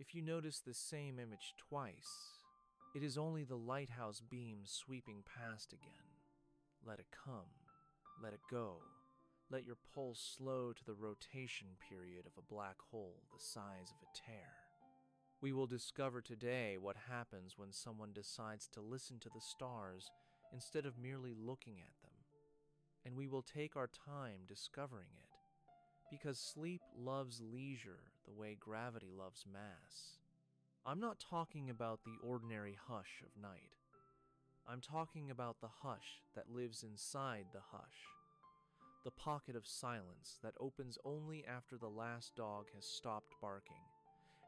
If you notice the same image twice, it is only the lighthouse beam sweeping past again. Let it come. Let it go. Let your pulse slow to the rotation period of a black hole the size of a tear. We will discover today what happens when someone decides to listen to the stars instead of merely looking at them. And we will take our time discovering it, because sleep loves leisure the way gravity loves mass. I'm not talking about the ordinary hush of night. I'm talking about the hush that lives inside the hush. The pocket of silence that opens only after the last dog has stopped barking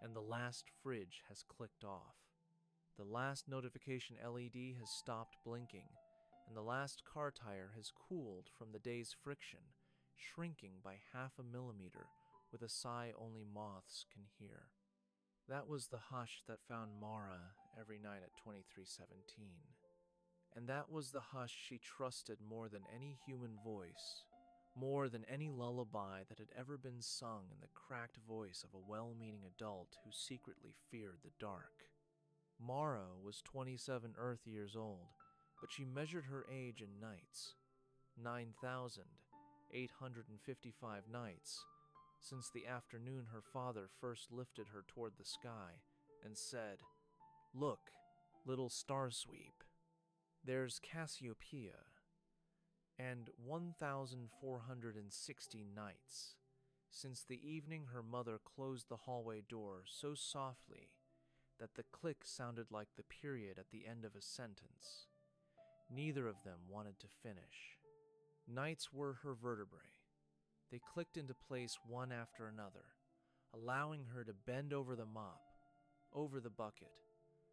and the last fridge has clicked off. The last notification LED has stopped blinking and the last car tire has cooled from the day's friction, shrinking by 0.5 millimeter with a sigh only moths can hear. That was the hush that found Mara every night at 2317. And that was the hush she trusted more than any human voice, more than any lullaby that had ever been sung in the cracked voice of a well-meaning adult who secretly feared the dark. Mara was 27 Earth years old, but she measured her age in nights. 9,855 nights, since the afternoon her father first lifted her toward the sky and said, "Look, little star sweep. There's Cassiopeia." And 1,460 nights, since the evening her mother closed the hallway door so softly that the click sounded like the period at the end of a sentence. Neither of them wanted to finish. Nights were her vertebrae. They clicked into place one after another, allowing her to bend over the mop, over the bucket,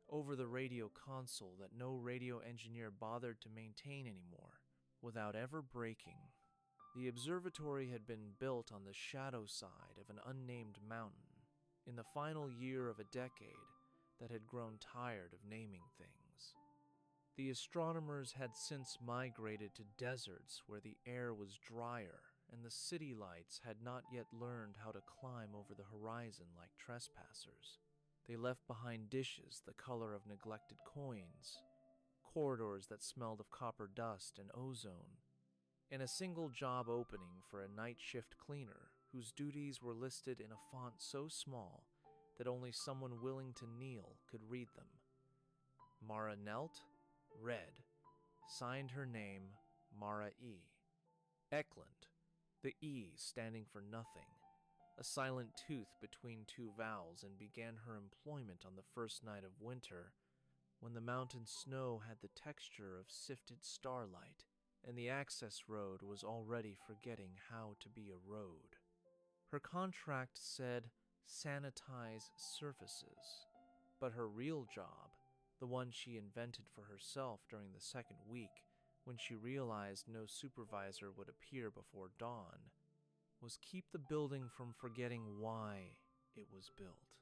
over the radio console that no radio engineer bothered to maintain anymore, without ever breaking. The observatory had been built on the shadow side of an unnamed mountain, in the final year of a decade that had grown tired of naming things. The astronomers had since migrated to deserts where the air was drier and the city lights had not yet learned how to climb over the horizon like trespassers. They left behind dishes the color of neglected coins, corridors that smelled of copper dust and ozone, and a single job opening for a night shift cleaner whose duties were listed in a font so small that only someone willing to kneel could read them. Mara knelt, read, signed her name, Mara E. Eklund, the E standing for nothing, a silent tooth between two vowels, and began her employment on the first night of winter, when the mountain snow had the texture of sifted starlight, and the access road was already forgetting how to be a road. Her contract said, sanitize surfaces, but her real job, the one she invented for herself during the second week, when she realized no supervisor would appear before dawn, was keep the building from forgetting why it was built.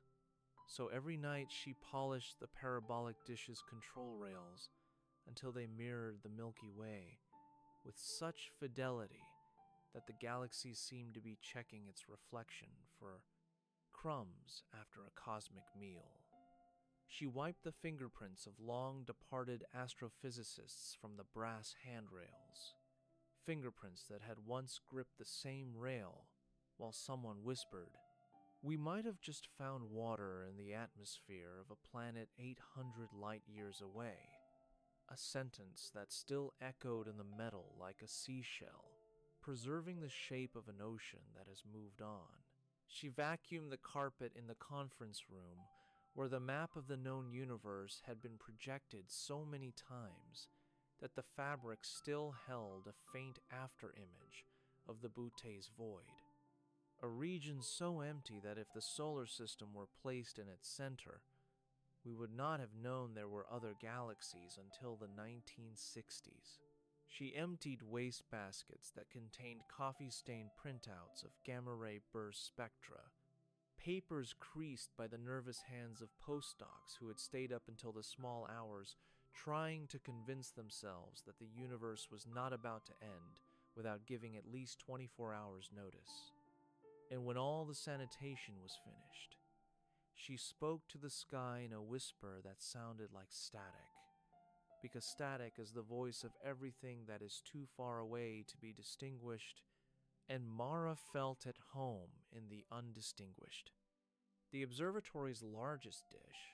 So every night she polished the parabolic dish's control rails until they mirrored the Milky Way with such fidelity that the galaxy seemed to be checking its reflection for crumbs after a cosmic meal. She wiped the fingerprints of long-departed astrophysicists from the brass handrails, fingerprints that had once gripped the same rail while someone whispered, "We might have just found water in the atmosphere of a planet 800 light-years away," a sentence that still echoed in the metal like a seashell, preserving the shape of an ocean that has moved on. She vacuumed the carpet in the conference room where the map of the known universe had been projected so many times that the fabric still held a faint afterimage of the Bouteille's void, a region so empty that if the solar system were placed in its center, we would not have known there were other galaxies until the 1960s. She emptied wastebaskets that contained coffee-stained printouts of gamma-ray burst spectra, papers creased by the nervous hands of postdocs who had stayed up until the small hours trying to convince themselves that the universe was not about to end without giving at least 24 hours notice. And when all the sanitation was finished, She spoke to the sky in a whisper that sounded like static, because static is the voice of everything that is too far away to be distinguished, and Mara felt at home in the undistinguished. The observatory's largest dish,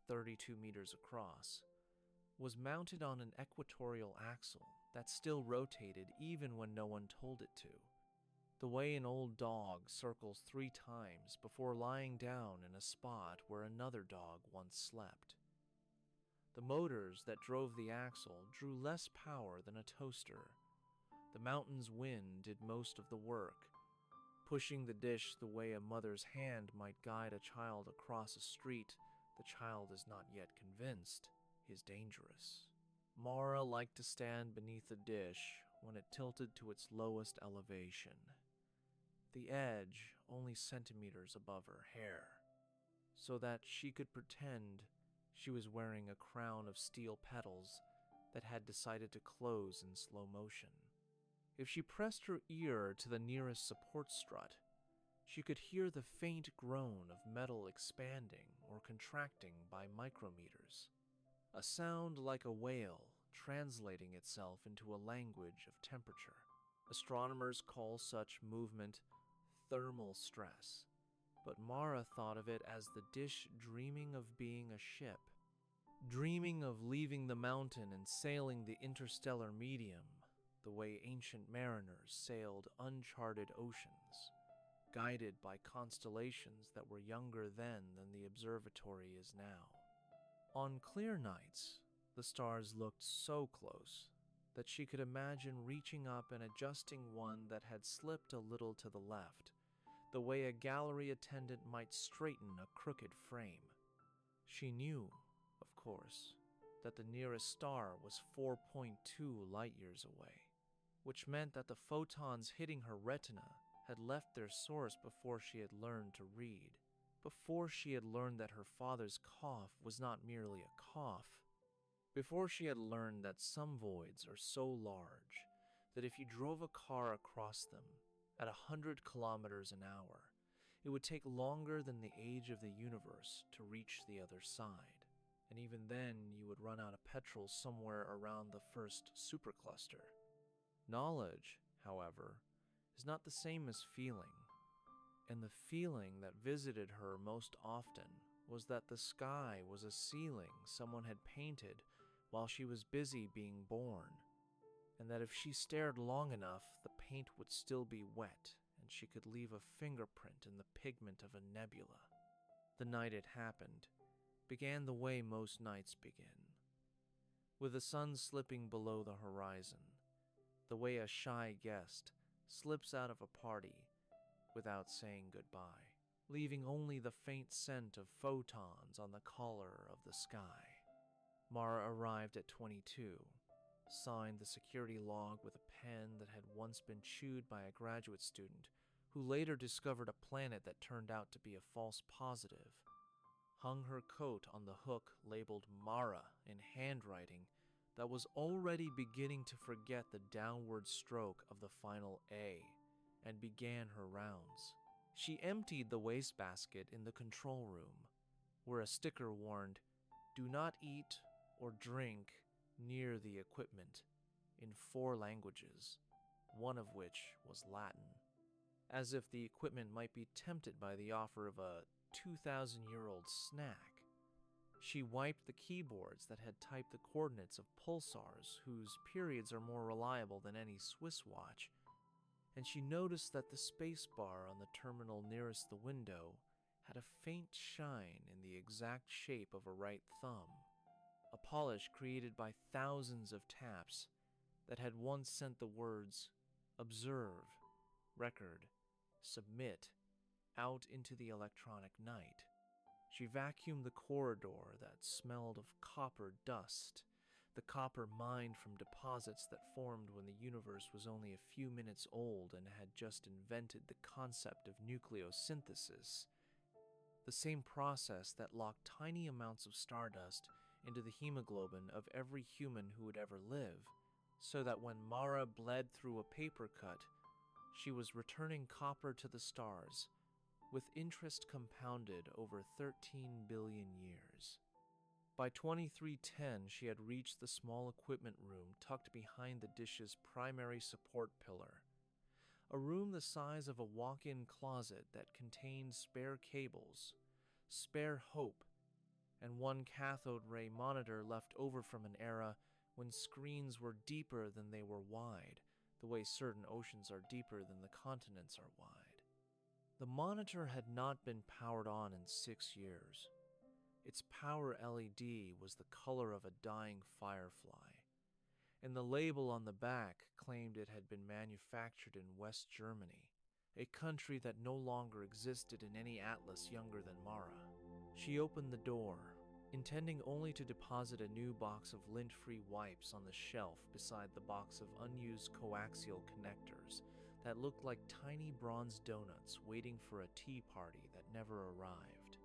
32 meters across, was mounted on an equatorial axle that still rotated even when no one told it to, the way an old dog circles 3 times before lying down in a spot where another dog once slept. The motors that drove the axle drew less power than a toaster. The mountain's wind did most of the work. Pushing the dish the way a mother's hand might guide a child across a street the child is not yet convinced is dangerous. Mara liked to stand beneath the dish when it tilted to its lowest elevation, the edge only centimeters above her hair, so that she could pretend she was wearing a crown of steel petals that had decided to close in slow motion. If she pressed her ear to the nearest support strut, she could hear the faint groan of metal expanding or contracting by micrometers, a sound like a whale translating itself into a language of temperature. Astronomers call such movement thermal stress, but Mara thought of it as the dish dreaming of being a ship, dreaming of leaving the mountain and sailing the interstellar medium the way ancient mariners sailed uncharted oceans, guided by constellations that were younger then than the observatory is now. On clear nights, the stars looked so close that she could imagine reaching up and adjusting one that had slipped a little to the left, the way a gallery attendant might straighten a crooked frame. She knew, of course, that the nearest star was 4.2 light-years away, which meant that the photons hitting her retina had left their source before she had learned to read, before she had learned that her father's cough was not merely a cough, before she had learned that some voids are so large that if you drove a car across them at 100 kilometers an hour, it would take longer than the age of the universe to reach the other side, and even then you would run out of petrol somewhere around the first supercluster. Knowledge, however, is not the same as feeling, and the feeling that visited her most often was that the sky was a ceiling someone had painted while she was busy being born, and that if she stared long enough, the paint would still be wet and she could leave a fingerprint in the pigment of a nebula. The night it happened began the way most nights begin, with the sun slipping below the horizon, the way a shy guest slips out of a party without saying goodbye, leaving only the faint scent of photons on the collar of the sky. Mara arrived at 22, signed the security log with a pen that had once been chewed by a graduate student who later discovered a planet that turned out to be a false positive, hung her coat on the hook labeled Mara in handwriting that was already beginning to forget the downward stroke of the final A, and began her rounds. She emptied the wastebasket in the control room, where a sticker warned, "Do not eat or drink near the equipment," in 4 languages, one of which was Latin, as if the equipment might be tempted by the offer of a 2,000-year-old snack. She wiped the keyboards that had typed the coordinates of pulsars whose periods are more reliable than any Swiss watch, and she noticed that the spacebar on the terminal nearest the window had a faint shine in the exact shape of a right thumb, a polish created by thousands of taps that had once sent the words "observe," "record," "submit" out into the electronic night. She vacuumed the corridor that smelled of copper dust, the copper mined from deposits that formed when the universe was only a few minutes old and had just invented the concept of nucleosynthesis, the same process that locked tiny amounts of stardust into the hemoglobin of every human who would ever live, so that when Mara bled through a paper cut, she was returning copper to the stars, with interest compounded over 13 billion years. By 2310, she had reached the small equipment room tucked behind the dish's primary support pillar, a room the size of a walk-in closet that contained spare cables, spare hope, and one cathode ray monitor left over from an era when screens were deeper than they were wide, the way certain oceans are deeper than the continents are wide. The monitor had not been powered on in 6 years. Its power LED was the color of a dying firefly, and the label on the back claimed it had been manufactured in West Germany, a country that no longer existed in any atlas younger than Mara. She opened the door, intending only to deposit a new box of lint-free wipes on the shelf beside the box of unused coaxial connectors that looked like tiny bronze donuts waiting for a tea party that never arrived.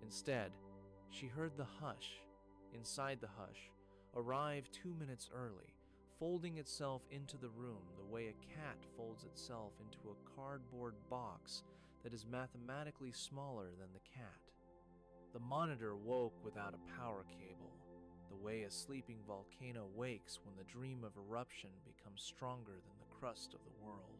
Instead, she heard the hush, inside the hush, arrive 2 minutes early, folding itself into the room the way a cat folds itself into a cardboard box that is mathematically smaller than the cat. The monitor woke without a power cable, the way a sleeping volcano wakes when the dream of eruption becomes stronger than the crust of the world.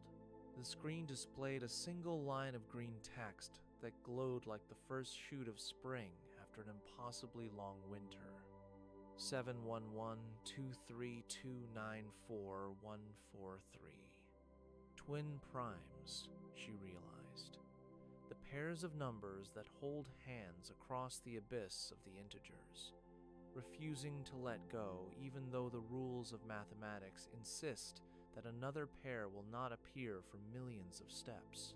The screen displayed a single line of green text that glowed like the first shoot of spring after an impossibly long winter. 711-23294-143. Twin primes, she realized. The pairs of numbers that hold hands across the abyss of the integers, refusing to let go even though the rules of mathematics insist that another pair will not appear for millions of steps.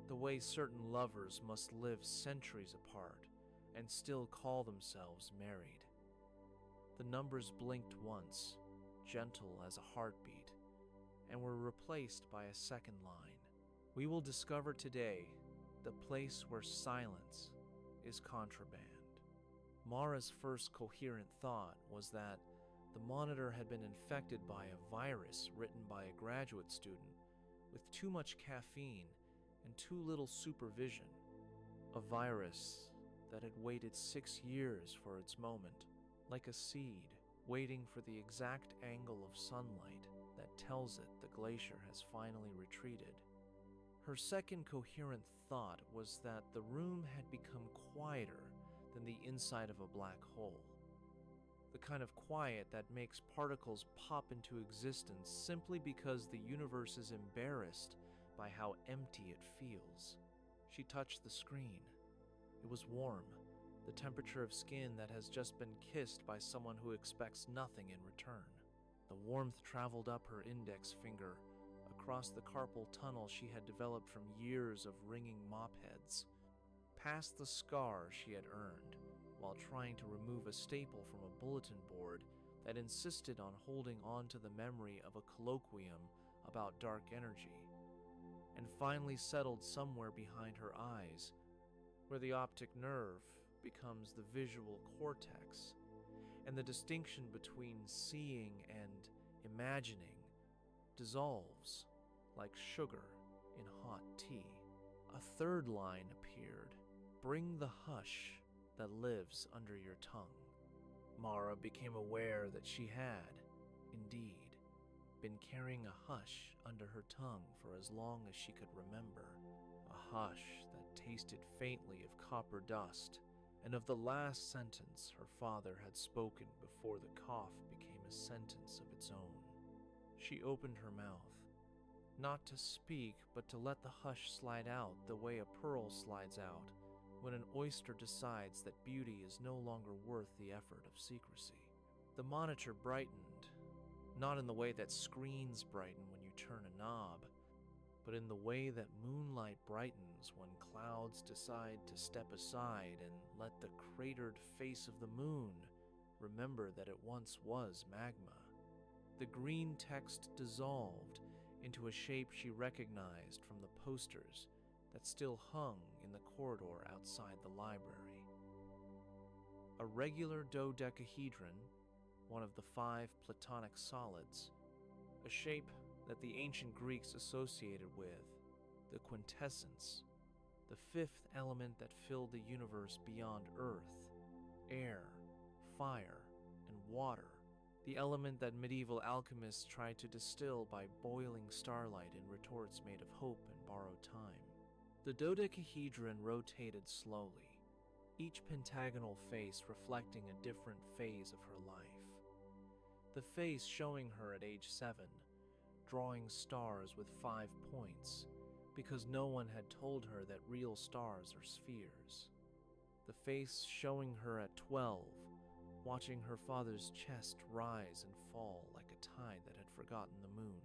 The way certain lovers must live centuries apart and still call themselves married. The numbers blinked once, gentle as a heartbeat, and were replaced by a second line. We will discover today the place where silence is contraband. Mara's first coherent thought was that the monitor had been infected by a virus written by a graduate student with too much caffeine and too little supervision. A virus that had waited 6 years for its moment, like a seed waiting for the exact angle of sunlight that tells it the glacier has finally retreated. Her second coherent thought was that the room had become quieter than the inside of a black hole. The kind of quiet that makes particles pop into existence simply because the universe is embarrassed by how empty it feels. She touched the screen. It was warm, the temperature of skin that has just been kissed by someone who expects nothing in return. The warmth traveled up her index finger, across the carpal tunnel she had developed from years of wringing mop heads, past the scar she had earned while trying to remove a staple from a bulletin board that insisted on holding on to the memory of a colloquium about dark energy, and finally settled somewhere behind her eyes, where the optic nerve becomes the visual cortex, and the distinction between seeing and imagining dissolves like sugar in hot tea. A third line appeared. Bring the hush that lives under your tongue. Mara became aware that she had, indeed, been carrying a hush under her tongue for as long as she could remember, a hush that tasted faintly of copper dust and of the last sentence her father had spoken before the cough became a sentence of its own. She opened her mouth, not to speak, but to let the hush slide out the way a pearl slides out when an oyster decides that beauty is no longer worth the effort of secrecy. The monitor brightened, not in the way that screens brighten when you turn a knob, but in the way that moonlight brightens when clouds decide to step aside and let the cratered face of the moon remember that it once was magma. The green text dissolved into a shape she recognized from the posters that still hung in the corridor outside the library. A regular dodecahedron, one of the 5 Platonic solids, a shape that the ancient Greeks associated with the quintessence the fifth element that filled the universe beyond earth, air, fire, and water, the element that medieval alchemists tried to distill by boiling starlight in retorts made of hope and borrowed time. The dodecahedron rotated slowly, each pentagonal face reflecting a different phase of her life. The face showing her at age 7, drawing stars with 5 points, because no one had told her that real stars are spheres. The face showing her at 12, watching her father's chest rise and fall like a tide that had forgotten the moon.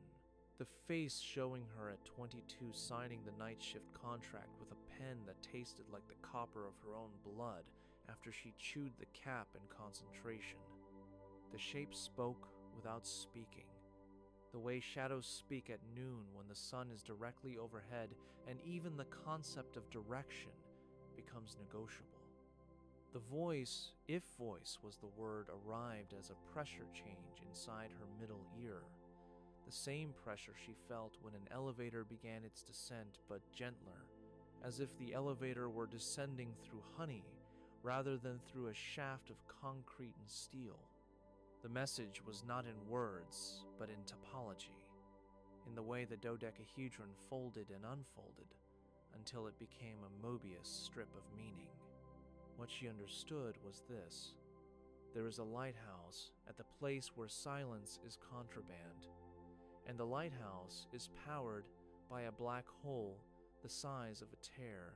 The face showing her at 22 signing the night shift contract with a pen that tasted like the copper of her own blood after she chewed the cap in concentration. The shape spoke without speaking, the way shadows speak at noon when the sun is directly overhead and even the concept of direction becomes negotiable. The voice, if voice was the word, arrived as a pressure change inside her middle ear. The same pressure she felt when an elevator began its descent, but gentler, as if the elevator were descending through honey rather than through a shaft of concrete and steel. The message was not in words, but in topology, in the way the dodecahedron folded and unfolded until it became a Mobius strip of meaning. What she understood was this: there is a lighthouse at the place where silence is contraband, and the lighthouse is powered by a black hole the size of a tear,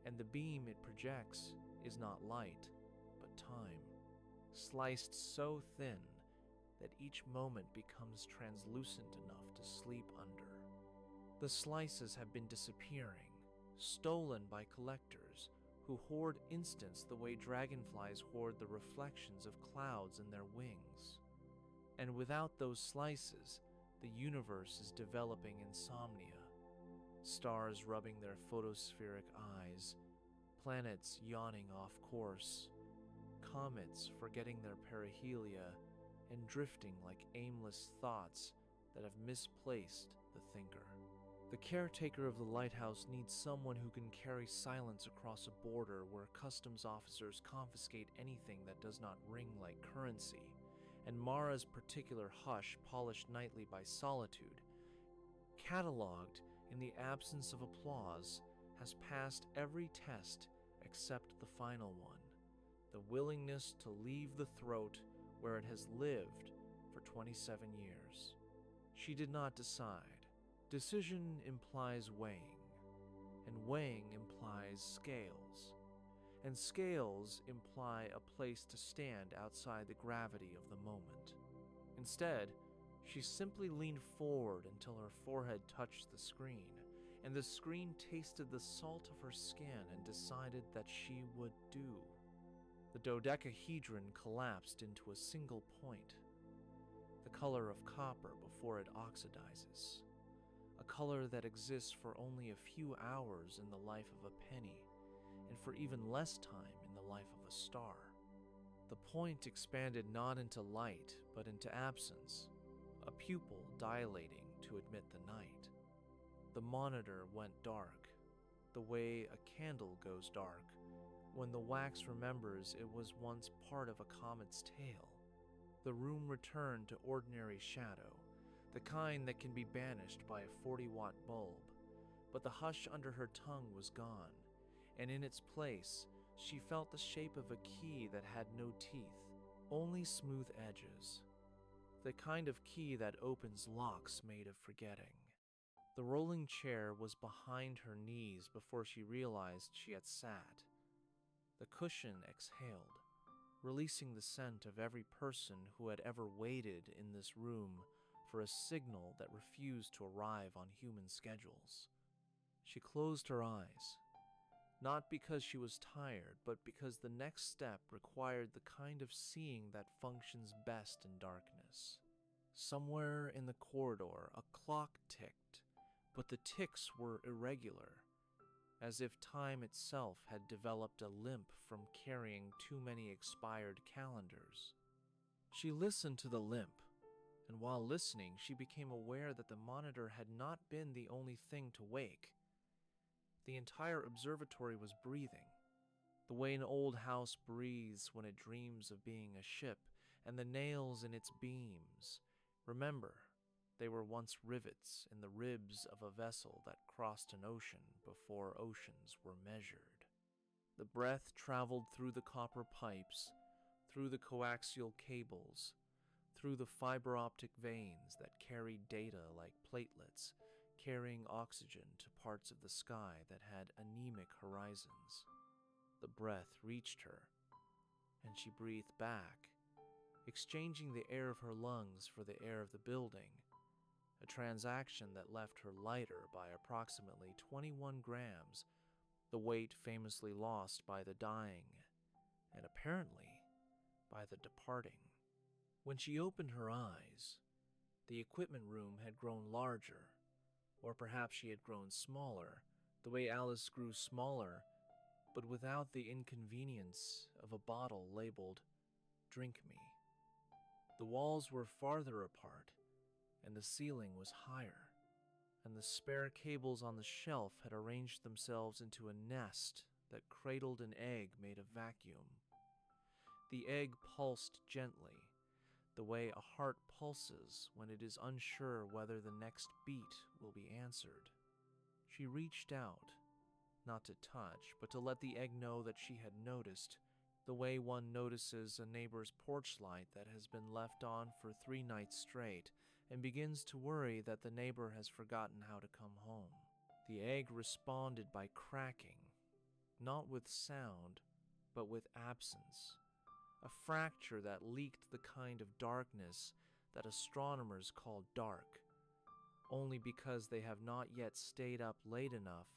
and the beam it projects is not light, but time, sliced so thin that each moment becomes translucent enough to sleep under. The slices have been disappearing, stolen by collectors who hoard instants the way dragonflies hoard the reflections of clouds in their wings. And without those slices, the universe is developing insomnia. Stars rubbing their photospheric eyes, planets yawning off course, comets forgetting their perihelia and drifting like aimless thoughts that have misplaced the thinker. The caretaker of the lighthouse needs someone who can carry silence across a border where customs officers confiscate anything that does not ring like currency, and Mara's particular hush polished nightly by solitude, cataloged in the absence of applause, has passed every test except the final one: the willingness to leave the throat where it has lived for 27 years. She did not decide. Decision implies weighing, and weighing implies scales, and scales imply a place to stand outside the gravity of the moment. Instead, she simply leaned forward until her forehead touched the screen, and the screen tasted the salt of her skin and decided that she would do. The dodecahedron collapsed into a single point, the color of copper before it oxidizes, a color that exists for only a few hours in the life of a penny, and for even less time in the life of a star. The point expanded not into light, but into absence, a pupil dilating to admit the night. The monitor went dark, the way a candle goes dark when the wax remembers it was once part of a comet's tail. The room returned to ordinary shadow, the kind that can be banished by a 40-watt bulb, but the hush under her tongue was gone, and in its place, she felt the shape of a key that had no teeth, only smooth edges, the kind of key that opens locks made of forgetting. The rolling chair was behind her knees before she realized she had sat. The cushion exhaled, releasing the scent of every person who had ever waited in this room for a signal that refused to arrive on human schedules. She closed her eyes, not because she was tired, but because the next step required the kind of seeing that functions best in darkness. Somewhere in the corridor, a clock ticked, but the ticks were irregular, as if time itself had developed a limp from carrying too many expired calendars. She listened to the limp, and while listening, she became aware that the monitor had not been the only thing to wake. The entire observatory was breathing, the way an old house breathes when it dreams of being a ship, and the nails in its beams. Remember, they were once rivets in the ribs of a vessel that crossed an ocean before oceans were measured. The breath traveled through the copper pipes, through the coaxial cables, through the fiber optic veins that carried data like platelets, carrying oxygen to parts of the sky that had anemic horizons. The breath reached her, and she breathed back, exchanging the air of her lungs for the air of the building, a transaction that left her lighter by approximately 21 grams, the weight famously lost by the dying, and apparently by the departing. When she opened her eyes, the equipment room had grown larger, or perhaps she had grown smaller, the way Alice grew smaller, but without the inconvenience of a bottle labeled "Drink Me." The walls were farther apart, and the ceiling was higher, and the spare cables on the shelf had arranged themselves into a nest that cradled an egg made of vacuum. The egg pulsed gently, the way a heart pulses when it is unsure whether the next beat will be answered. She reached out, not to touch, but to let the egg know that she had noticed, the way one notices a neighbor's porch light that has been left on for 3 nights straight and begins to worry that the neighbor has forgotten how to come home. The egg responded by cracking, not with sound, but with absence, a fracture that leaked the kind of darkness that astronomers call dark, only because they have not yet stayed up late enough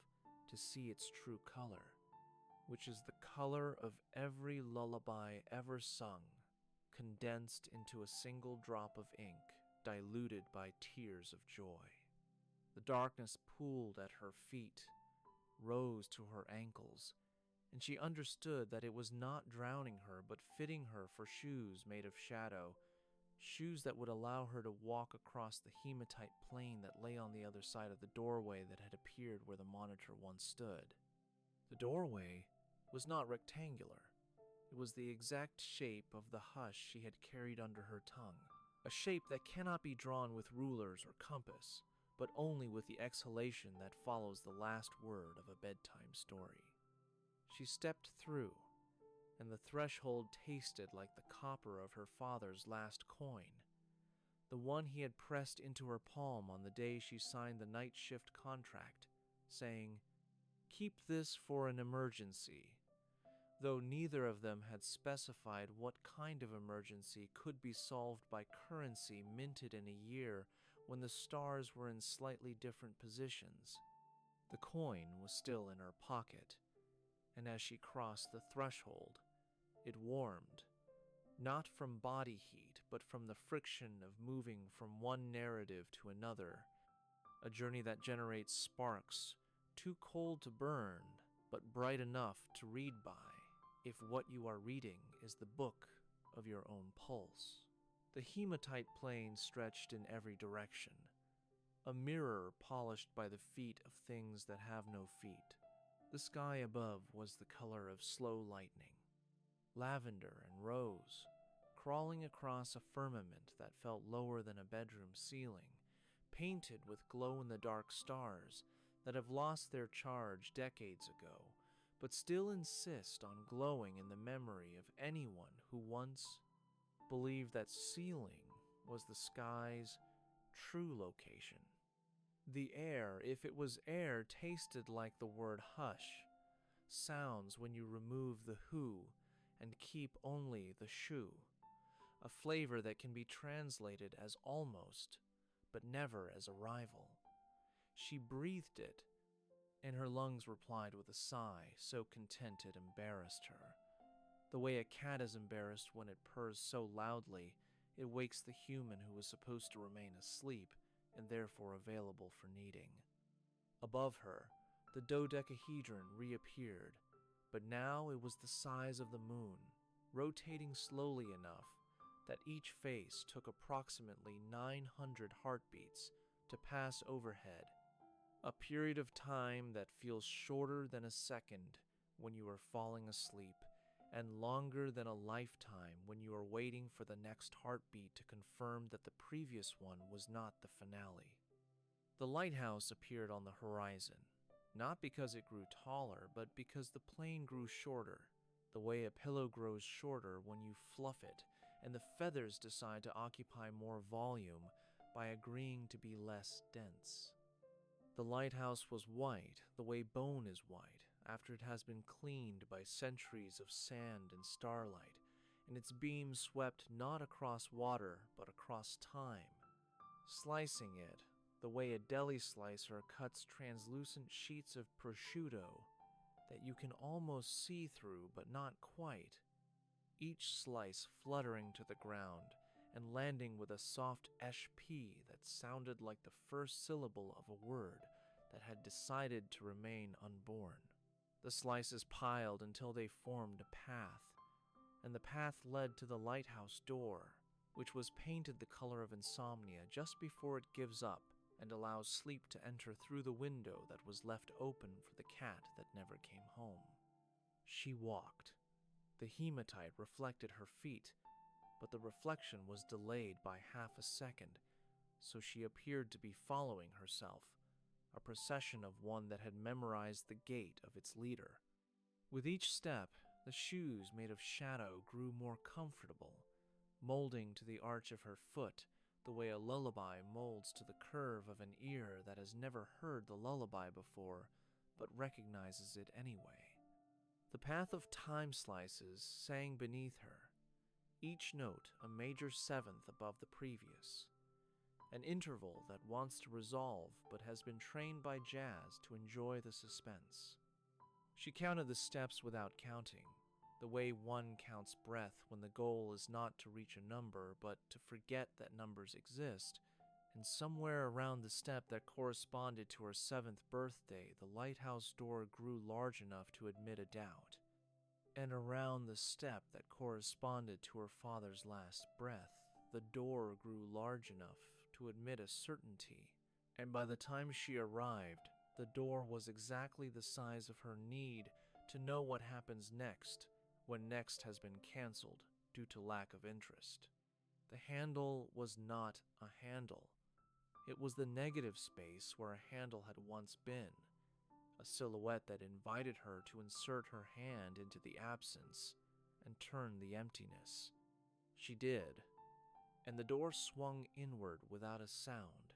to see its true color, which is the color of every lullaby ever sung, condensed into a single drop of ink, diluted by tears of joy. The darkness pooled at her feet, rose to her ankles, and she understood that it was not drowning her but fitting her for shoes made of shadow, shoes that would allow her to walk across the hematite plane that lay on the other side of the doorway that had appeared where the monitor once stood. The doorway was not rectangular. It was the exact shape of the hush she had carried under her tongue, a shape that cannot be drawn with rulers or compass, but only with the exhalation that follows the last word of a bedtime story. She stepped through, and the threshold tasted like the copper of her father's last coin, the one he had pressed into her palm on the day she signed the night shift contract, saying, "Keep this for an emergency," though neither of them had specified what kind of emergency could be solved by currency minted in a year when the stars were in slightly different positions. The coin was still in her pocket, and as she crossed the threshold, it warmed, not from body heat, but from the friction of moving from one narrative to another, a journey that generates sparks, too cold to burn, but bright enough to read by, if what you are reading is the book of your own pulse. The hematite plane stretched in every direction, a mirror polished by the feet of things that have no feet. The sky above was the color of slow lightning, lavender and rose, crawling across a firmament that felt lower than a bedroom ceiling, painted with glow-in-the-dark stars that have lost their charge decades ago, but still insist on glowing in the memory of anyone who once believed that ceiling was the sky's true location. The air, if it was air, tasted like the word hush, sounds when you remove the who and keep only the shoe, a flavor that can be translated as almost, but never as a rival. She breathed it, and her lungs replied with a sigh so content it embarrassed her, the way a cat is embarrassed when it purrs so loudly it wakes the human who was supposed to remain asleep and therefore available for kneading. Above her, the dodecahedron reappeared, but now it was the size of the moon, rotating slowly enough that each face took approximately 900 heartbeats to pass overhead, A period of time that feels shorter than a second when you are falling asleep, and longer than a lifetime when you are waiting for the next heartbeat to confirm that the previous one was not the finale. The lighthouse appeared on the horizon, not because it grew taller, but because the plane grew shorter, the way a pillow grows shorter when you fluff it, and the feathers decide to occupy more volume by agreeing to be less dense. The lighthouse was white, the way bone is white, after it has been cleaned by centuries of sand and starlight, and its beams swept not across water, but across time. Slicing it, the way a deli slicer cuts translucent sheets of prosciutto that you can almost see through, but not quite, each slice fluttering to the ground and landing with a soft HP that sounded like the first syllable of a word that had decided to remain unborn. The slices piled until they formed a path, and the path led to the lighthouse door, which was painted the color of insomnia just before it gives up and allows sleep to enter through the window that was left open for the cat that never came home. She walked. The hematite reflected her feet, but the reflection was delayed by half a second, so she appeared to be following herself, a procession of one that had memorized the gait of its leader. With each step, the shoes made of shadow grew more comfortable, molding to the arch of her foot the way a lullaby molds to the curve of an ear that has never heard the lullaby before, but recognizes it anyway. The path of time slices sang beneath her, each note a major seventh above the previous, an interval that wants to resolve but has been trained by jazz to enjoy the suspense. She counted the steps without counting, the way one counts breath when the goal is not to reach a number but to forget that numbers exist, and somewhere around the step that corresponded to her 7th birthday, the lighthouse door grew large enough to admit a doubt. And around the step that corresponded to her father's last breath, the door grew large enough to admit a certainty, and by the time she arrived, the door was exactly the size of her need to know what happens next when next has been canceled due to lack of interest. The handle was not a handle. It was the negative space where a handle had once been, a silhouette that invited her to insert her hand into the absence and turn the emptiness. She did, and the door swung inward without a sound,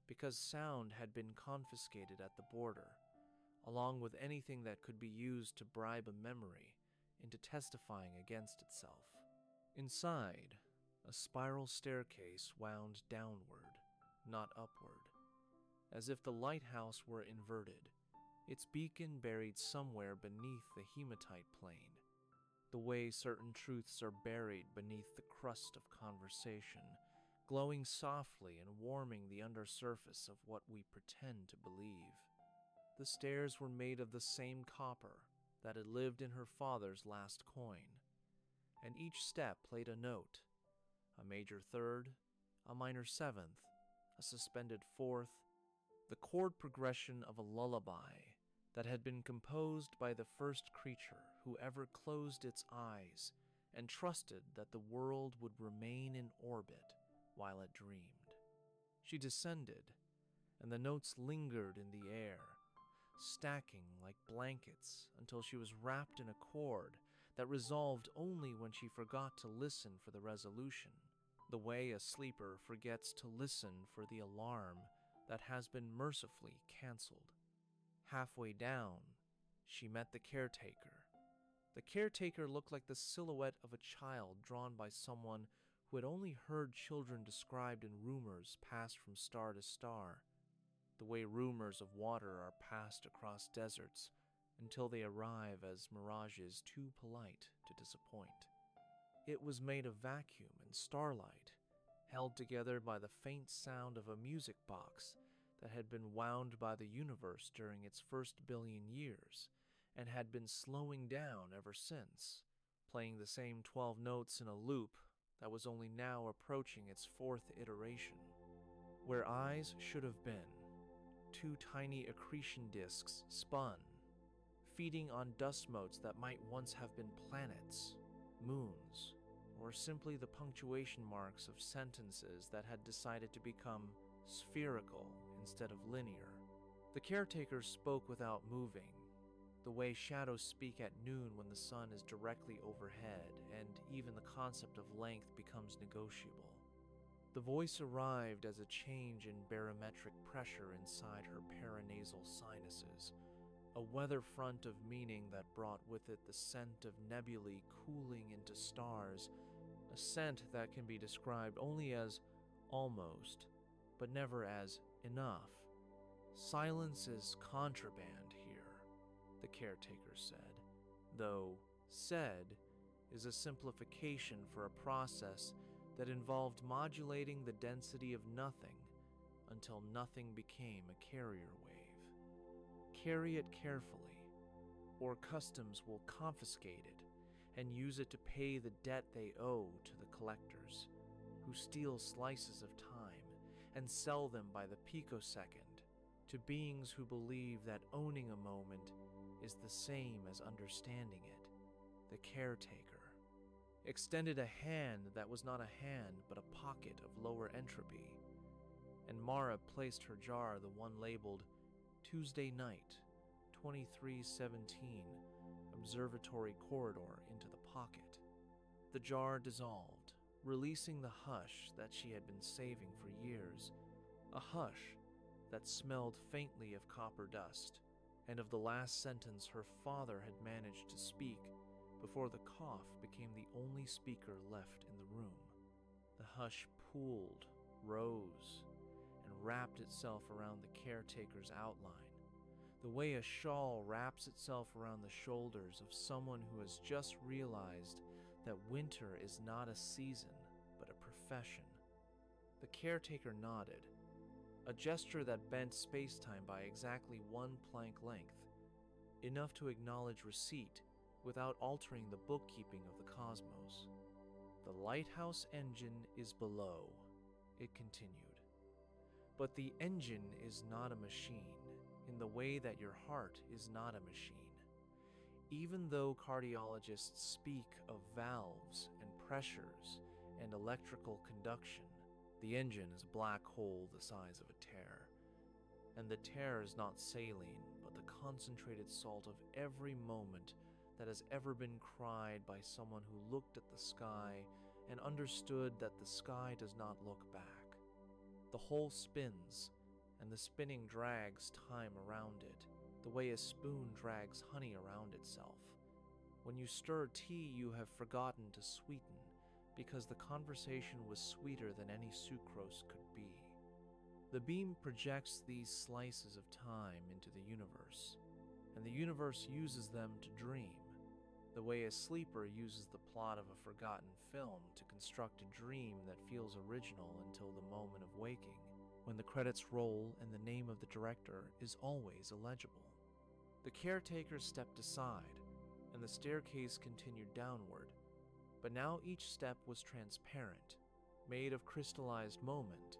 because sound had been confiscated at the border, along with anything that could be used to bribe a memory into testifying against itself. Inside, a spiral staircase wound downward, not upward, as if the lighthouse were inverted, its beacon buried somewhere beneath the hematite plane, the way certain truths are buried beneath the crust of conversation, glowing softly and warming the undersurface of what we pretend to believe. The stairs were made of the same copper that had lived in her father's last coin, and each step played a note, a major third, a minor seventh, a suspended fourth, the chord progression of a lullaby that had been composed by the first creature who ever closed its eyes and trusted that the world would remain in orbit while it dreamed. She descended, and the notes lingered in the air, stacking like blankets until she was wrapped in a chord that resolved only when she forgot to listen for the resolution, the way a sleeper forgets to listen for the alarm that has been mercifully canceled. Halfway down, she met the caretaker. The caretaker looked like the silhouette of a child drawn by someone who had only heard children described in rumors passed from star to star, the way rumors of water are passed across deserts until they arrive as mirages too polite to disappoint. It was made of vacuum and starlight, held together by the faint sound of a music box that had been wound by the universe during its first billion years and had been slowing down ever since, playing the same 12 notes in a loop that was only now approaching its 4th iteration. Where eyes should have been, two tiny accretion disks spun, feeding on dust motes that might once have been planets, moons, or simply the punctuation marks of sentences that had decided to become spherical instead of linear. The caretaker spoke without moving, the way shadows speak at noon when the sun is directly overhead and even the concept of length becomes negotiable. The voice arrived as a change in barometric pressure inside her paranasal sinuses, a weather front of meaning that brought with it the scent of nebulae cooling into stars, a scent that can be described only as almost, but never as enough. Silence is contraband here, the caretaker said, though said is a simplification for a process that involved modulating the density of nothing until nothing became a carrier wave. Carry it carefully, or customs will confiscate it and use it to pay the debt they owe to the collectors, who steal slices of time and sell them by the picosecond to beings who believe that owning a moment is the same as understanding it. The caretaker extended a hand that was not a hand but a pocket of lower entropy, and Mara placed her jar, the one labeled Tuesday Night, 2317, Observatory Corridor, into the pocket. The jar dissolved, releasing the hush that she had been saving for years, a hush that smelled faintly of copper dust and of the last sentence her father had managed to speak before the cough became the only speaker left in the room. The hush pooled, rose, and wrapped itself around the caretaker's outline, the way a shawl wraps itself around the shoulders of someone who has just realized that winter is not a season, but a profession. The caretaker nodded, a gesture that bent space-time by exactly one plank length, enough to acknowledge receipt without altering the bookkeeping of the cosmos. The lighthouse engine is below, it continued. But the engine is not a machine, in the way that your heart is not a machine. Even though cardiologists speak of valves and pressures and electrical conduction, the engine is a black hole the size of a tear. And the tear is not saline, but the concentrated salt of every moment that has ever been cried by someone who looked at the sky and understood that the sky does not look back. The hole spins, and the spinning drags time around it, the way a spoon drags honey around itself. When you stir tea, you have forgotten to sweeten, because the conversation was sweeter than any sucrose could be. The beam projects these slices of time into the universe, and the universe uses them to dream, the way a sleeper uses the plot of a forgotten film to construct a dream that feels original until the moment of waking, when the credits roll and the name of the director is always illegible. The caretaker stepped aside, and the staircase continued downward, but now each step was transparent, made of crystallized moment,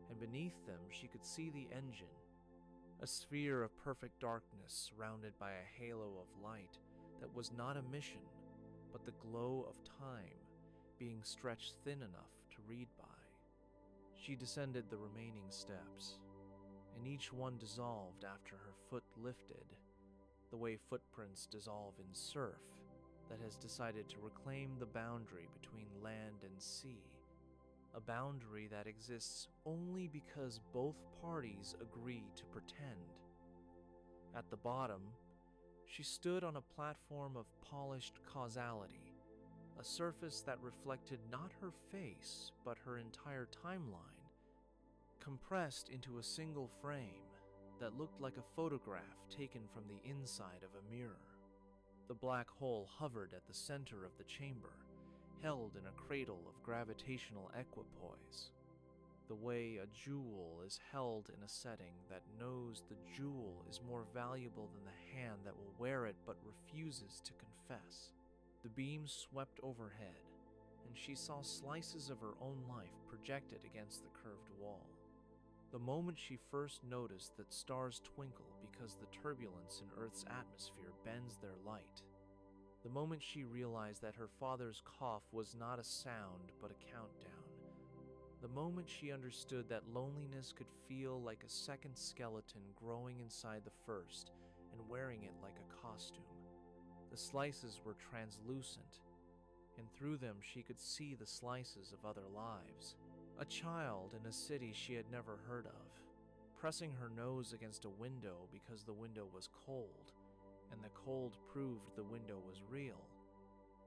and beneath them she could see the engine, a sphere of perfect darkness surrounded by a halo of light that was not a mission, but the glow of time being stretched thin enough to read by. She descended the remaining steps, and each one dissolved after her foot lifted, the way footprints dissolve in surf that has decided to reclaim the boundary between land and sea, a boundary that exists only because both parties agree to pretend. At the bottom, she stood on a platform of polished causality, a surface that reflected not her face, but her entire timeline, compressed into a single frame that looked like a photograph taken from the inside of a mirror. The black hole hovered at the center of the chamber, held in a cradle of gravitational equipoise, the way a jewel is held in a setting that knows the jewel is more valuable than the hand that will wear it but refuses to confess. The beam swept overhead, and she saw slices of her own life projected against the curved wall. The moment she first noticed that stars twinkle because the turbulence in Earth's atmosphere bends their light. The moment she realized that her father's cough was not a sound but a countdown. The moment she understood that loneliness could feel like a second skeleton growing inside the first and wearing it like a costume. The slices were translucent, and through them she could see the slices of other lives. A child in a city she had never heard of, pressing her nose against a window because the window was cold, and the cold proved the window was real.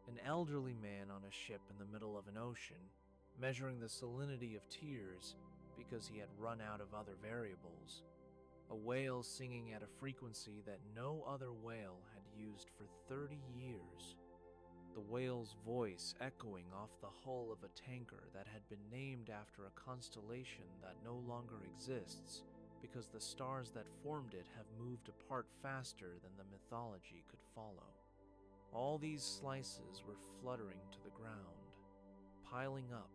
An elderly man on a ship in the middle of an ocean, measuring the salinity of tears because he had run out of other variables. A whale singing at a frequency that no other whale had used for 30 years. The whale's voice echoing off the hull of a tanker that had been named after a constellation that no longer exists because the stars that formed it have moved apart faster than the mythology could follow. All these slices were fluttering to the ground, piling up,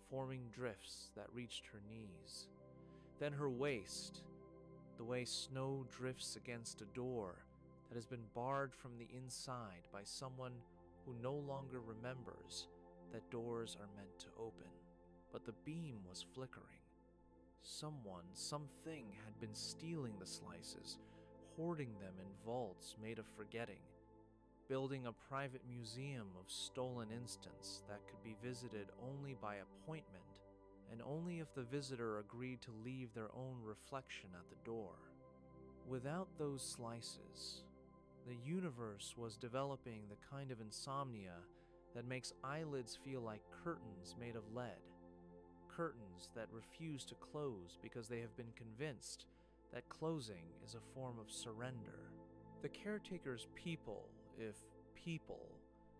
forming drifts that reached her knees. Then her waist, the way snow drifts against a door that has been barred from the inside by someone who no longer remembers that doors are meant to open. But the beam was flickering. Someone, something had been stealing the slices, hoarding them in vaults made of forgetting, building a private museum of stolen instants that could be visited only by appointment, and only if the visitor agreed to leave their own reflection at the door. Without those slices, the universe was developing the kind of insomnia that makes eyelids feel like curtains made of lead, curtains that refuse to close because they have been convinced that closing is a form of surrender. The caretaker's people, if people,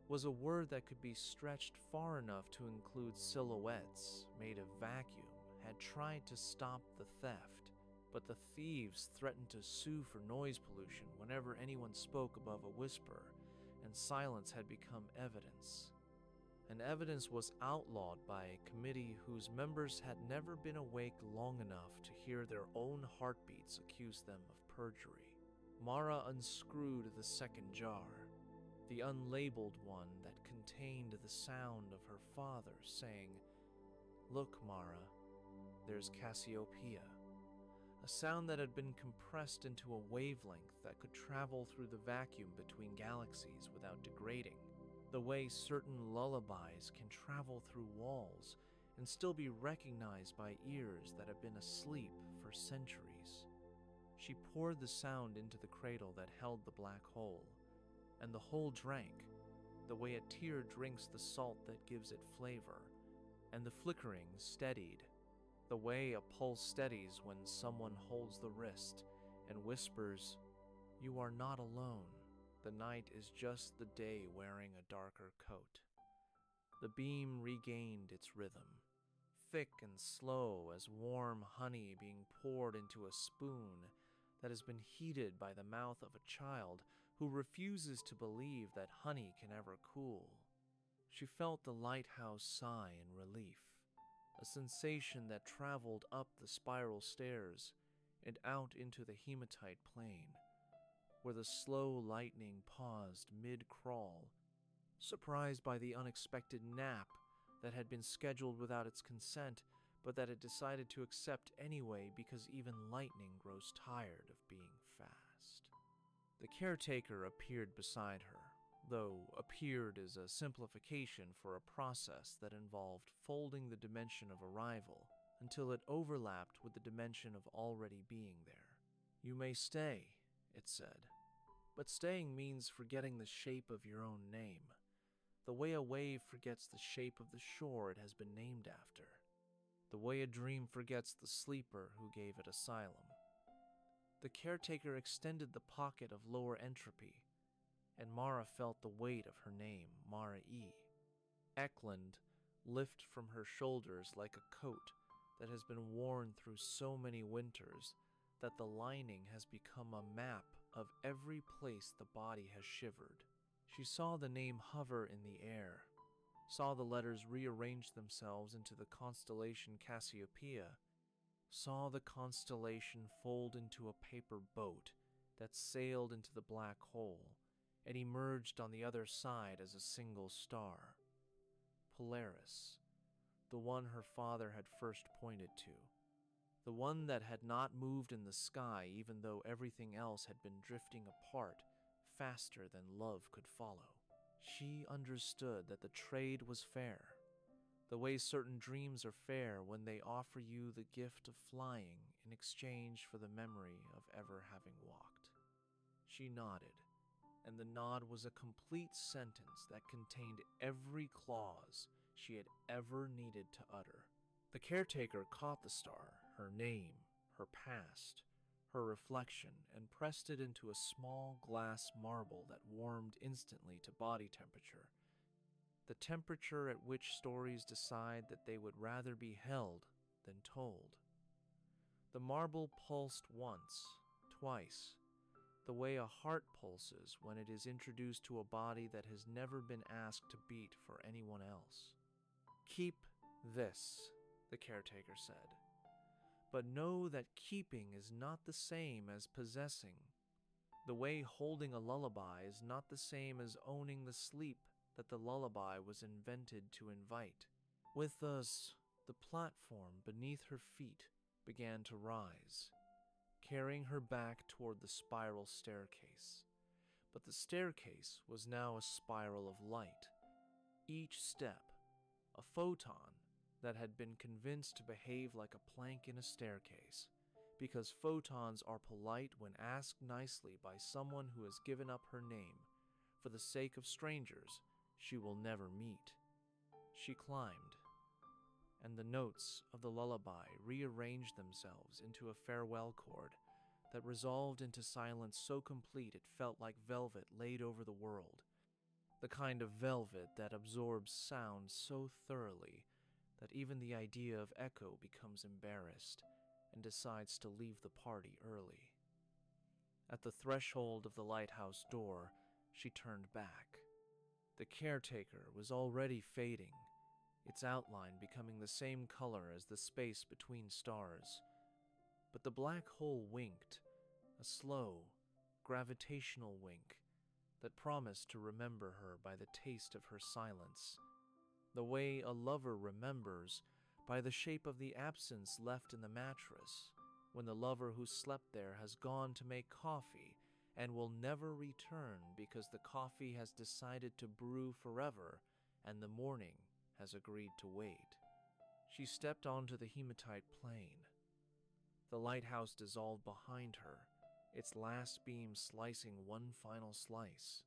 was a word that could be stretched far enough to include silhouettes made of vacuum, had tried to stop the theft, but the thieves threatened to sue for noise pollution whenever anyone spoke above a whisper, and silence had become evidence. And evidence was outlawed by a committee whose members had never been awake long enough to hear their own heartbeats accuse them of perjury. Mara unscrewed the second jar, the unlabeled one that contained the sound of her father saying, "Look, Mara, there's Cassiopeia." A sound that had been compressed into a wavelength that could travel through the vacuum between galaxies without degrading, the way certain lullabies can travel through walls and still be recognized by ears that have been asleep for centuries. She poured the sound into the cradle that held the black hole, and the hole drank, the way a tear drinks the salt that gives it flavor, and the flickering steadied, the way a pulse steadies when someone holds the wrist and whispers, "You are not alone. The night is just the day wearing a darker coat." The beam regained its rhythm, thick and slow as warm honey being poured into a spoon that has been heated by the mouth of a child who refuses to believe that honey can ever cool. She felt the lighthouse sigh in relief, a sensation that traveled up the spiral stairs and out into the hematite plain, where the slow lightning paused mid-crawl, surprised by the unexpected nap that had been scheduled without its consent, but that it decided to accept anyway because even lightning grows tired of being fast. The caretaker appeared beside her, though appeared is a simplification for a process that involved folding the dimension of arrival until it overlapped with the dimension of already being there. "You may stay," it said, "but staying means forgetting the shape of your own name, the way a wave forgets the shape of the shore it has been named after, the way a dream forgets the sleeper who gave it asylum." The caretaker extended the pocket of lower entropy, and Mara felt the weight of her name, Mara E. Eklund lift from her shoulders like a coat that has been worn through so many winters that the lining has become a map of every place the body has shivered. She saw the name hover in the air, saw the letters rearrange themselves into the constellation Cassiopeia, saw the constellation fold into a paper boat that sailed into the black hole and emerged on the other side as a single star. Polaris, the one her father had first pointed to. The one that had not moved in the sky even though everything else had been drifting apart faster than love could follow. She understood that the trade was fair, the way certain dreams are fair when they offer you the gift of flying in exchange for the memory of ever having walked. She nodded, and the nod was a complete sentence that contained every clause she had ever needed to utter. The caretaker caught the star, her name, her past, her reflection, and pressed it into a small glass marble that warmed instantly to body temperature, the temperature at which stories decide that they would rather be held than told. The marble pulsed once, twice, the way a heart pulses when it is introduced to a body that has never been asked to beat for anyone else. "Keep this," the caretaker said, "but know that keeping is not the same as possessing. The way holding a lullaby is not the same as owning the sleep that the lullaby was invented to invite." With us, the platform beneath her feet began to rise, carrying her back toward the spiral staircase. But the staircase was now a spiral of light. Each step, a photon that had been convinced to behave like a plank in a staircase, because photons are polite when asked nicely by someone who has given up her name for the sake of strangers she will never meet. She climbed, and the notes of the lullaby rearranged themselves into a farewell chord that resolved into silence so complete it felt like velvet laid over the world, the kind of velvet that absorbs sound so thoroughly that even the idea of echo becomes embarrassed and decides to leave the party early. At the threshold of the lighthouse door, she turned back. The caretaker was already fading, its outline becoming the same color as the space between stars. But the black hole winked, a slow, gravitational wink that promised to remember her by the taste of her silence, the way a lover remembers by the shape of the absence left in the mattress when the lover who slept there has gone to make coffee and will never return because the coffee has decided to brew forever and the morning has agreed to wait. She stepped onto the hematite plane. The lighthouse dissolved behind her, its last beam slicing one final slice.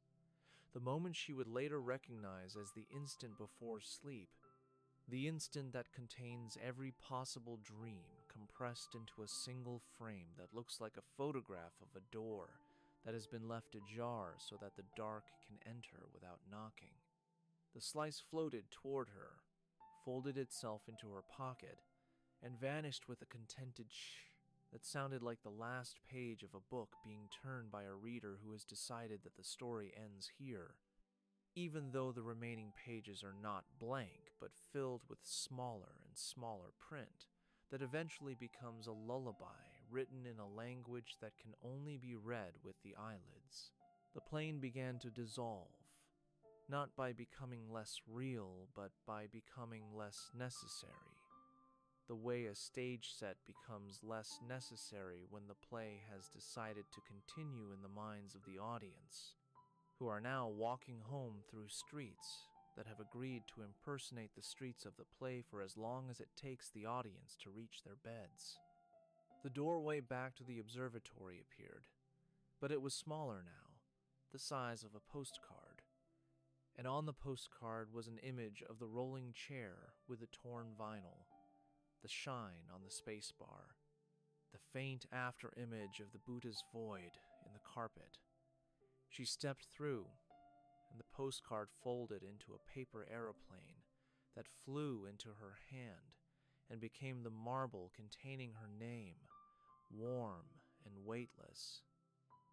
The moment she would later recognize as the instant before sleep, the instant that contains every possible dream compressed into a single frame that looks like a photograph of a door that has been left ajar so that the dark can enter without knocking. The slice floated toward her, folded itself into her pocket, and vanished with a contented shh that sounded like the last page of a book being turned by a reader who has decided that the story ends here, even though the remaining pages are not blank but filled with smaller and smaller print that eventually becomes a lullaby written in a language that can only be read with the eyelids. The plane began to dissolve, not by becoming less real, but by becoming less necessary, the way a stage set becomes less necessary when the play has decided to continue in the minds of the audience, who are now walking home through streets that have agreed to impersonate the streets of the play for as long as it takes the audience to reach their beds. The doorway back to the observatory appeared, but it was smaller now, the size of a postcard, and on the postcard was an image of the rolling chair with the torn vinyl, the shine on the spacebar, the faint after-image of the Buddha's void in the carpet. She stepped through, and the postcard folded into a paper aeroplane that flew into her hand and became the marble containing her name, warm and weightless.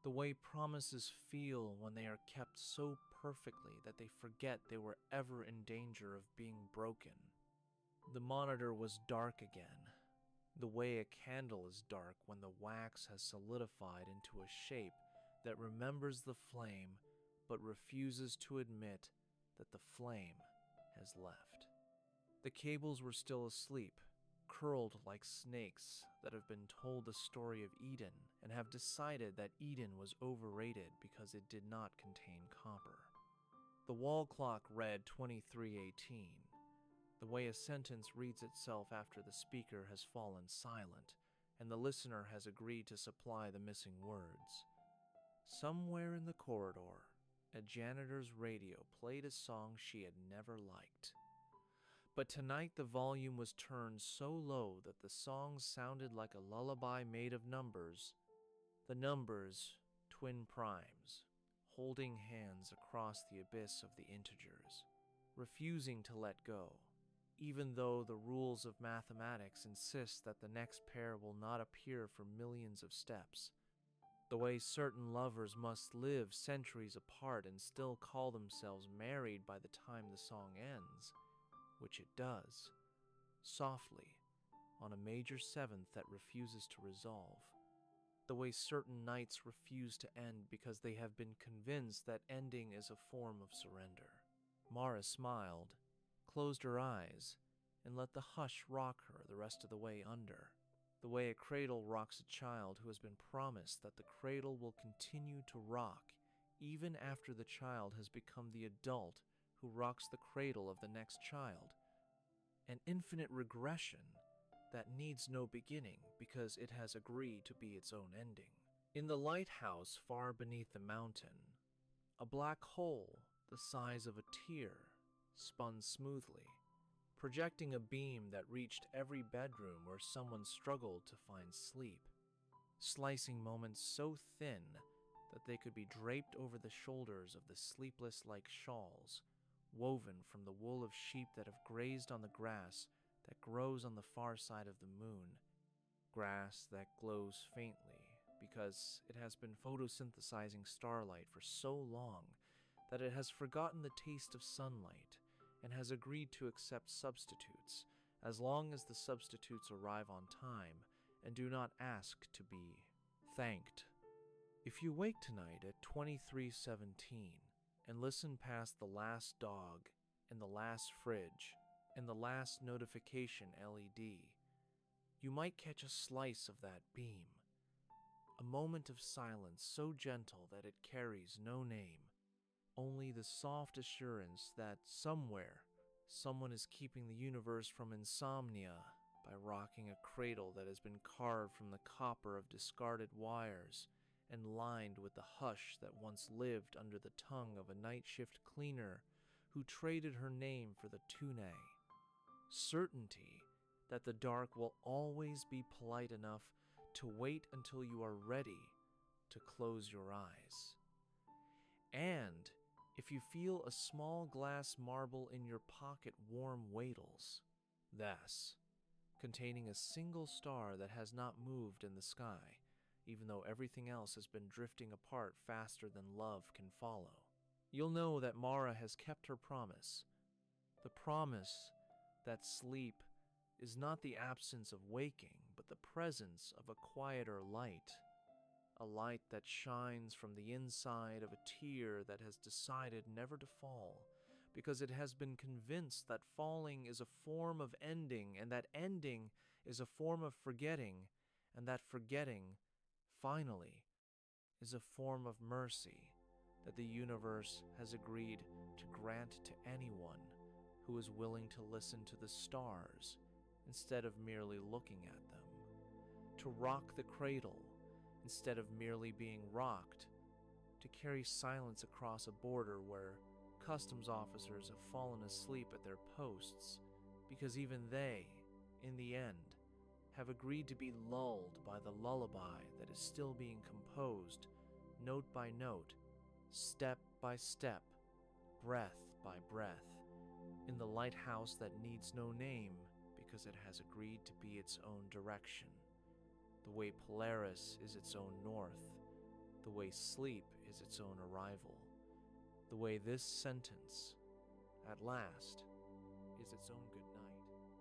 The way promises feel when they are kept so perfectly that they forget they were ever in danger of being broken. The monitor was dark again, The way a candle is dark when the wax has solidified into a shape that remembers the flame but refuses to admit that the flame has left. The cables were still asleep, curled like snakes that have been told the story of Eden and have decided that Eden was overrated because it did not contain copper. The wall clock read 23:18, the way a sentence reads itself after the speaker has fallen silent and the listener has agreed to supply the missing words. Somewhere in the corridor, a janitor's radio played a song she had never liked. But tonight the volume was turned so low that the song sounded like a lullaby made of numbers. The numbers, twin primes, holding hands across the abyss of the integers, refusing to let go, even though the rules of mathematics insist that the next pair will not appear for millions of steps. The way certain lovers must live centuries apart and still call themselves married by the time the song ends, which it does, softly, on a major seventh that refuses to resolve. The way certain nights refuse to end because they have been convinced that ending is a form of surrender. Mara smiled, closed her eyes, and let the hush rock her the rest of the way under. The way a cradle rocks a child who has been promised that the cradle will continue to rock even after the child has become the adult who rocks the cradle of the next child. An infinite regression that needs no beginning because it has agreed to be its own ending. In the lighthouse far beneath the mountain, a black hole the size of a tear spun smoothly, projecting a beam that reached every bedroom where someone struggled to find sleep, slicing moments so thin that they could be draped over the shoulders of the sleepless like shawls, woven from the wool of sheep that have grazed on the grass that grows on the far side of the moon, grass that glows faintly because it has been photosynthesizing starlight for so long that it has forgotten the taste of sunlight and has agreed to accept substitutes as long as the substitutes arrive on time and do not ask to be thanked. If you wake tonight at 23:17 and listen past the last dog and the last fridge and the last notification LED, you might catch a slice of that beam. A moment of silence so gentle that it carries no name, only the soft assurance that somewhere someone is keeping the universe from insomnia by rocking a cradle that has been carved from the copper of discarded wires and lined with the hush that once lived under the tongue of a night shift cleaner who traded her name for the tune. Certainty that the dark will always be polite enough to wait until you are ready to close your eyes. And if you feel a small glass marble in your pocket warm waitles, thus, containing a single star that has not moved in the sky, even though everything else has been drifting apart faster than love can follow, you'll know that Mara has kept her promise. The promise that sleep is not the absence of waking, but the presence of a quieter light. A light that shines from the inside of a tear that has decided never to fall, because it has been convinced that falling is a form of ending, and that ending is a form of forgetting, and that forgetting, finally, is a form of mercy that the universe has agreed to grant to anyone who is willing to listen to the stars instead of merely looking at them, to rock the cradle instead of merely being rocked, to carry silence across a border where customs officers have fallen asleep at their posts because even they, in the end, have agreed to be lulled by the lullaby that is still being composed, note by note, step by step, breath by breath, in the lighthouse that needs no name because it has agreed to be its own direction. The way Polaris is its own north, the way sleep is its own arrival, the way this sentence, at last, is its own